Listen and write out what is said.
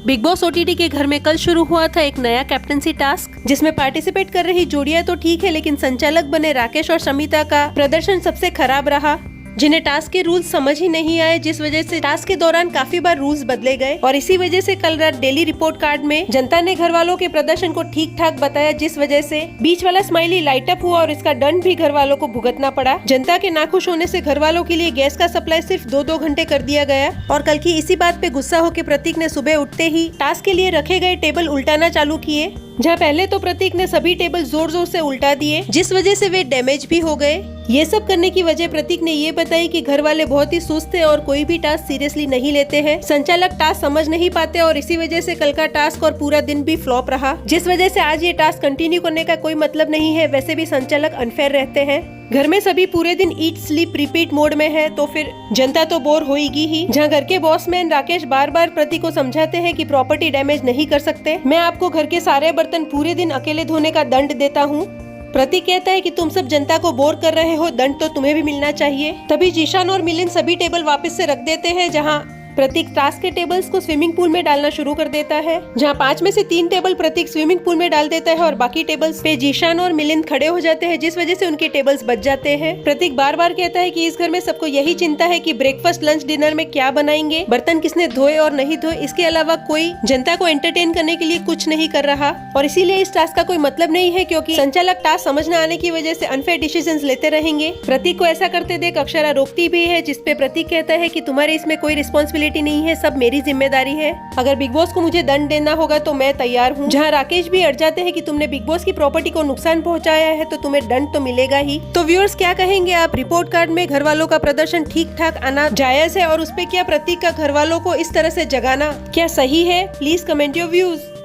Big boss OTT के घर में कल शुरू हुआ था एक नया कैप्टनसी टास्क, जिसमें पार्टिसिपेट कर रही जोड़ियां तो ठीक है, लेकिन संचालक बने राकेश और शमिता का प्रदर्शन सबसे खराब रहा, जिन्हें टास्क के रूल्स समझ ही नहीं आए, जिस वजह से टास्क के दौरान काफी बार रूल्स बदले गए। और इसी वजह से कल रात डेली रिपोर्ट कार्ड में जनता ने घर वालों के प्रदर्शन को ठीक ठाक बताया, जिस वजह से बीच वाला स्माइली लाइट अप हुआ और इसका दंड भी घर वालों को भुगतना पड़ा। जनता के नाखुश होने से घर वालों के लिए गैस का सप्लाई सिर्फ 2-2 घंटे कर दिया गया। और कल की इसी बात पे गुस्सा होकर प्रतीक ने सुबह उठते ही टास्क के लिए रखे गए टेबल उल्टाना चालू किए, जहाँ पहले तो प्रतीक ने सभी टेबल जोर जोर से उल्टा दिए, जिस वजह से वे डैमेज भी हो गए। ये सब करने की वजह प्रतीक ने ये बताई कि घर वाले बहुत ही सुस्त है और कोई भी टास्क सीरियसली नहीं लेते हैं। संचालक टास्क समझ नहीं पाते और इसी वजह से कल का टास्क और पूरा दिन भी फ्लॉप रहा, जिस वजह से आज ये टास्क कंटिन्यू करने का कोई मतलब नहीं है। वैसे भी संचालक अनफेयर रहते हैं। घर में सभी पूरे दिन ईट स्लीप रिपीट मोड में है, तो फिर जनता तो बोर होगी ही। जहाँ घर के बॉसमैन राकेश बार बार प्रतीक को समझाते हैं कि प्रॉपर्टी डैमेज नहीं कर सकते, मैं आपको घर के सारे बर्तन पूरे दिन अकेले धोने का दंड देता हूँ। प्रतीक कहता है कि तुम सब जनता को बोर कर रहे हो, दंड तो तुम्हें भी मिलना चाहिए। तभी जीशान और मिलिंद सभी टेबल वापस से रख देते हैं, जहाँ प्रतीक टास्क के टेबल्स को स्विमिंग पूल में डालना शुरू कर देता है, जहाँ 5 में से 3 टेबल प्रतीक स्विमिंग पूल में डाल देता है और बाकी टेबल्स पे जीशान और मिलिंद खड़े हो जाते हैं, जिस वजह से उनके टेबल्स बच जाते हैं। प्रतीक बार बार कहता है कि इस घर में सबको यही चिंता है कि ब्रेकफास्ट लंच डिनर में क्या बनाएंगे, बर्तन किसने धोए और नहीं धोए, इसके अलावा कोई जनता को एंटरटेन करने के लिए कुछ नहीं कर रहा। और इसीलिए इस टास्क का कोई मतलब नहीं है, क्योंकि संचालक टास्क समझ न आने की वजह से अनफेयर डिसीजंस लेते रहेंगे। प्रतीक को ऐसा करते देख अक्षरा रोकती भी है, जिसपे प्रतीक कहता है कि तुम्हारे इसमें कोई रिस्पॉन्सिबिलिटी नहीं है, सब मेरी जिम्मेदारी है। अगर बिग बॉस को मुझे दंड देना होगा तो मैं तैयार हूँ। जहाँ राकेश भी अड़ जाते हैं कि तुमने बिग बॉस की प्रॉपर्टी को नुकसान पहुँचाया है तो तुम्हें दंड तो मिलेगा ही। तो व्यूअर्स क्या कहेंगे आप, रिपोर्ट कार्ड में घर वालों का प्रदर्शन ठीक ठाक आना जायज है और उस पे क्या प्रतीक का घर वालों को इस तरह से जगाना क्या सही है? Please comment your views.